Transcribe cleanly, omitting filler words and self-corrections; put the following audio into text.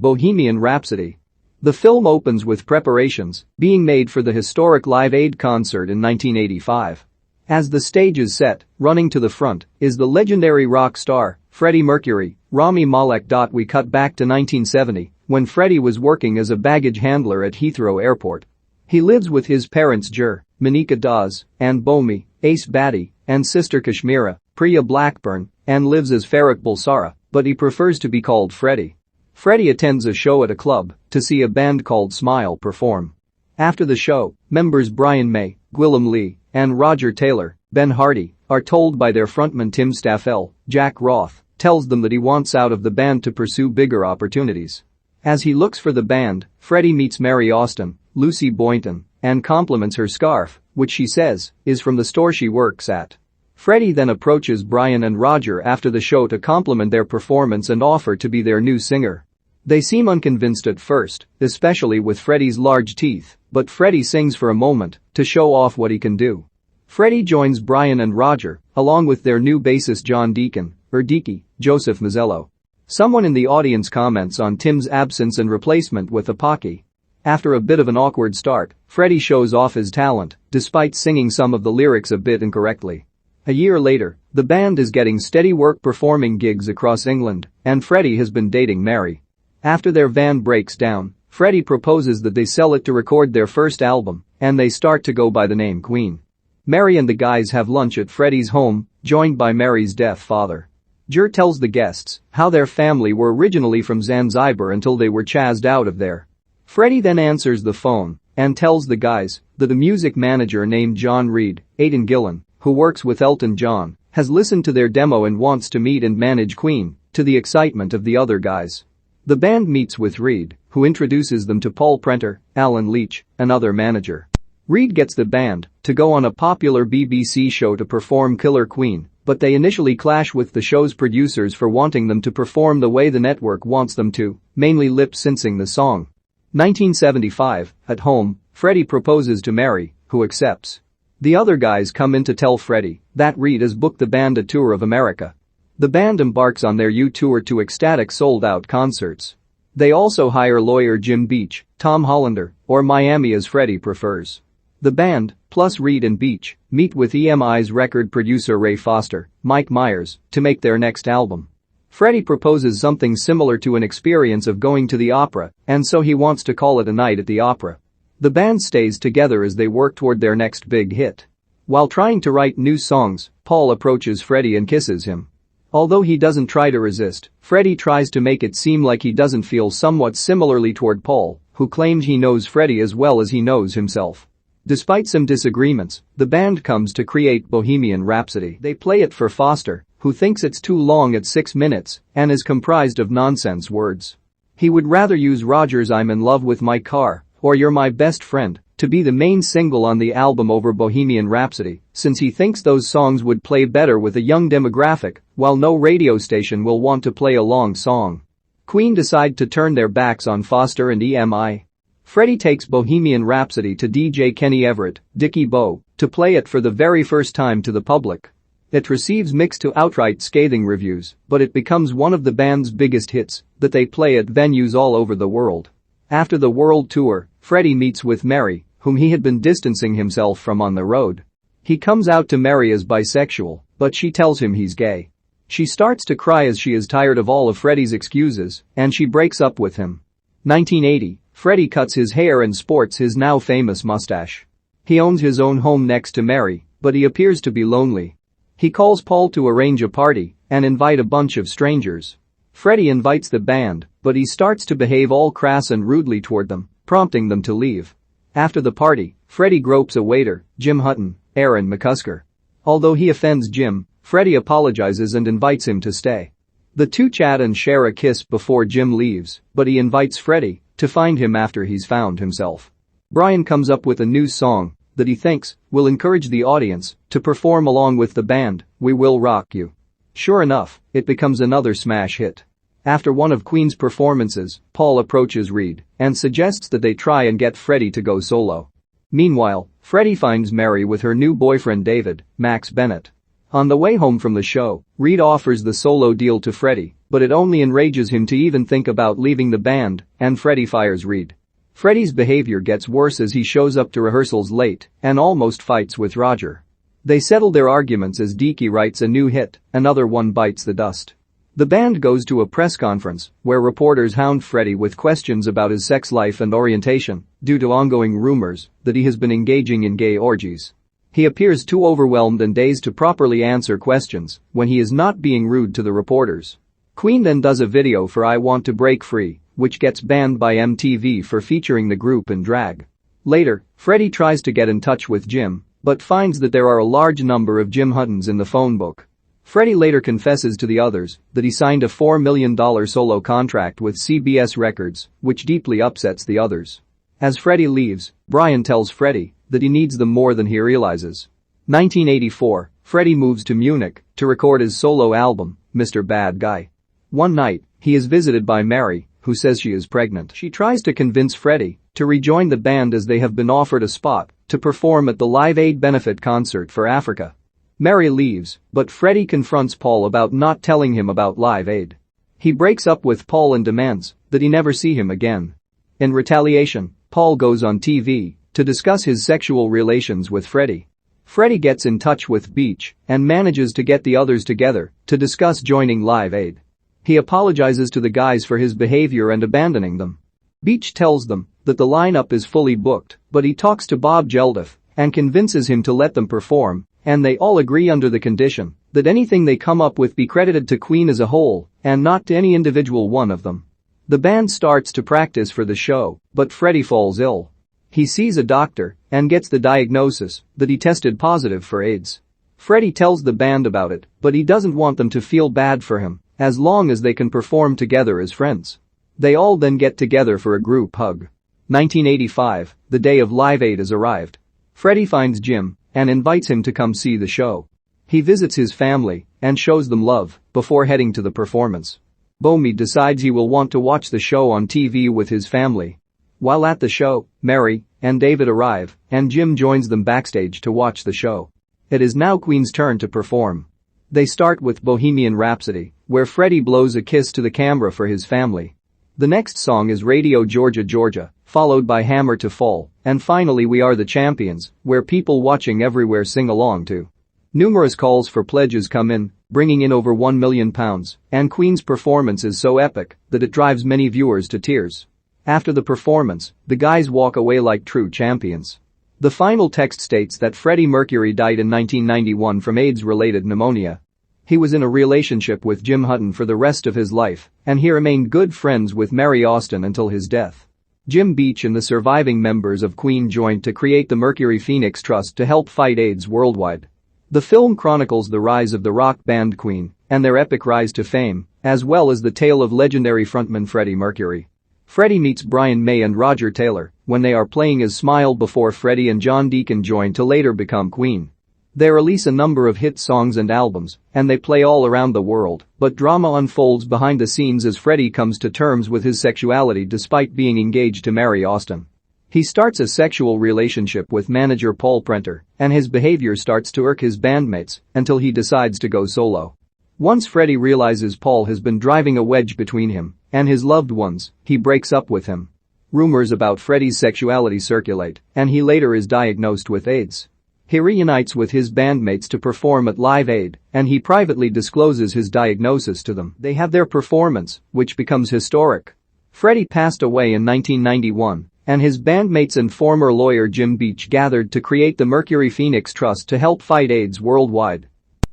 Bohemian Rhapsody. The film opens with preparations being made for the historic Live Aid concert in 1985. As the stage is set, running to the front is the legendary rock star, Freddie Mercury, Rami Malek. We cut back to 1970, when Freddie was working as a baggage handler at Heathrow Airport. He lives with his parents Jer, Monica Dawes, and Bomi, Ace Batty, and sister Kashmira, Priya Blackburn, and lives as Farrokh Bulsara, but he prefers to be called Freddie. Freddie attends a show at a club to see a band called Smile perform. After the show, members Bryan May, Gwilym Lee, and Roger Taylor, Ben Hardy, are told by their frontman Tim Staffel, Jack Roth, tells them that he wants out of the band to pursue bigger opportunities. As he looks for the band, Freddie meets Mary Austin, Lucy Boynton, and compliments her scarf, which she says is from the store she works at. Freddie then approaches Bryan and Roger after the show to compliment their performance and offer to be their new singer. They seem unconvinced at first, especially with Freddie's large teeth, but Freddie sings for a moment to show off what he can do. Freddie joins Bryan and Roger, along with their new bassist John Deacon, or Deaky, Joseph Mazzello. Someone in the audience comments on Tim's absence and replacement with Apaki. After a bit of an awkward start, Freddie shows off his talent, despite singing some of the lyrics a bit incorrectly. A year later, the band is getting steady work performing gigs across England, and Freddie has been dating Mary. After their van breaks down, Freddie proposes that they sell it to record their first album, and they start to go by the name Queen. Mary and the guys have lunch at Freddie's home, joined by Mary's deaf father. Jer tells the guests how their family were originally from Zanzibar until they were chased out of there. Freddie then answers the phone and tells the guys that a music manager named John Reid, Aidan Gillen, who works with Elton John, has listened to their demo and wants to meet and manage Queen, to the excitement of the other guys. The band meets with Reid, who introduces them to Paul Prenter, Alan Leech, another manager. Reid gets the band to go on a popular BBC show to perform Killer Queen, but they initially clash with the show's producers for wanting them to perform the way the network wants them to, mainly lip-syncing the song. 1975, at home, Freddie proposes to Mary, who accepts. The other guys come in to tell Freddie that Reid has booked the band a tour of America. The band embarks on their U-tour to ecstatic sold-out concerts. They also hire lawyer Jim Beach, Tom Hollander, or Miami as Freddie prefers. The band, plus Reid and Beach, meet with EMI's record producer Ray Foster, Mike Myers, to make their next album. Freddie proposes something similar to an experience of going to the opera, and so he wants to call it a night at the opera. The band stays together as they work toward their next big hit. While trying to write new songs, Paul approaches Freddie and kisses him. Although he doesn't try to resist, Freddie tries to make it seem like he doesn't feel somewhat similarly toward Paul, who claims he knows Freddie as well as he knows himself. Despite some disagreements, the band comes to create Bohemian Rhapsody. They play it for Foster, who thinks it's too long at 6 minutes and is comprised of nonsense words. He would rather use Roger's I'm in love with my car or You're my best friend to be the main single on the album over Bohemian Rhapsody, since he thinks those songs would play better with a young demographic, while no radio station will want to play a long song. Queen decide to turn their backs on Foster and EMI. Freddie takes Bohemian Rhapsody to DJ Kenny Everett, Dickie Bo, to play it for the very first time to the public. It receives mixed to outright scathing reviews, but it becomes one of the band's biggest hits that they play at venues all over the world. After the world tour, Freddie meets with Mary, whom he had been distancing himself from on the road. He comes out to Mary as bisexual, but she tells him he's gay. She starts to cry as she is tired of all of Freddie's excuses, and she breaks up with him. 1980, Freddie cuts his hair and sports his now famous mustache. He owns his own home next to Mary, but he appears to be lonely. He calls Paul to arrange a party and invite a bunch of strangers. Freddie invites the band, but he starts to behave all crass and rudely toward them, prompting them to leave. After the party, Freddie gropes a waiter, Jim Hutton, Aaron McCusker. Although he offends Jim, Freddie apologizes and invites him to stay. The two chat and share a kiss before Jim leaves, but he invites Freddie to find him after he's found himself. Bryan comes up with a new song that he thinks will encourage the audience to perform along with the band, We Will Rock You. Sure enough, it becomes another smash hit. After one of Queen's performances, Paul approaches Reid and suggests that they try and get Freddie to go solo. Meanwhile, Freddie finds Mary with her new boyfriend David, Max Bennett. On the way home from the show, Reed offers the solo deal to Freddie, but it only enrages him to even think about leaving the band, and Freddie fires Reed. Freddie's behavior gets worse as he shows up to rehearsals late and almost fights with Roger. They settle their arguments as Deaky writes a new hit, another one bites the dust. The band goes to a press conference where reporters hound Freddie with questions about his sex life and orientation due to ongoing rumors that he has been engaging in gay orgies. He appears too overwhelmed and dazed to properly answer questions when he is not being rude to the reporters. Queen then does a video for I Want to Break Free, which gets banned by MTV for featuring the group in drag. Later, Freddie tries to get in touch with Jim, but finds that there are a large number of Jim Huttons in the phone book. Freddie later confesses to the others that he signed a $4 million solo contract with CBS Records, which deeply upsets the others. As Freddie leaves, Bryan tells Freddie that he needs them more than he realizes. 1984, Freddie moves to Munich to record his solo album, Mr. Bad Guy. One night, he is visited by Mary, who says she is pregnant. She tries to convince Freddie to rejoin the band as they have been offered a spot to perform at the Live Aid benefit concert for Africa. Mary leaves, but Freddie confronts Paul about not telling him about Live Aid. He breaks up with Paul and demands that he never see him again. In retaliation, Paul goes on TV to discuss his sexual relations with Freddie. Freddie gets in touch with Beach and manages to get the others together to discuss joining Live Aid. He apologizes to the guys for his behavior and abandoning them. Beach tells them that the lineup is fully booked, but he talks to Bob Geldof and convinces him to let them perform, and they all agree under the condition that anything they come up with be credited to Queen as a whole and not to any individual one of them. The band starts to practice for the show, but Freddie falls ill. He sees a doctor and gets the diagnosis that he tested positive for AIDS. Freddie tells the band about it, but he doesn't want them to feel bad for him as long as they can perform together as friends. They all then get together for a group hug. 1985, the day of Live Aid has arrived. Freddie finds Jim and invites him to come see the show. He visits his family and shows them love before heading to the performance. Bohemi decides he will want to watch the show on TV with his family. While at the show, Mary and David arrive and Jim joins them backstage to watch the show. It is now Queen's turn to perform. They start with Bohemian Rhapsody, where Freddie blows a kiss to the camera for his family. The next song is Radio Georgia Georgia, followed by Hammer to Fall, and finally We Are the Champions, where people watching everywhere sing along to. Numerous calls for pledges come in, bringing in over £1 million, and Queen's performance is so epic that it drives many viewers to tears. After the performance, the guys walk away like true champions. The final text states that Freddie Mercury died in 1991 from AIDS-related pneumonia. He was in a relationship with Jim Hutton for the rest of his life, and he remained good friends with Mary Austin until his death. Jim Beach and the surviving members of Queen joined to create the Mercury Phoenix Trust to help fight AIDS worldwide. The film chronicles the rise of the rock band Queen and their epic rise to fame, as well as the tale of legendary frontman Freddie Mercury. Freddie meets Brian May and Roger Taylor when they are playing as Smile before Freddie and John Deacon join to later become Queen. They release a number of hit songs and albums, and they play all around the world, but drama unfolds behind the scenes as Freddie comes to terms with his sexuality despite being engaged to Mary Austin. He starts a sexual relationship with manager Paul Prenter, and his behavior starts to irk his bandmates until he decides to go solo. Once Freddie realizes Paul has been driving a wedge between him and his loved ones, he breaks up with him. Rumors about Freddie's sexuality circulate, and he later is diagnosed with AIDS. He reunites with his bandmates to perform at Live Aid, and he privately discloses his diagnosis to them. They have their performance, which becomes historic. Freddie passed away in 1991, and his bandmates and former lawyer Jim Beach gathered to create the Mercury Phoenix Trust to help fight AIDS worldwide.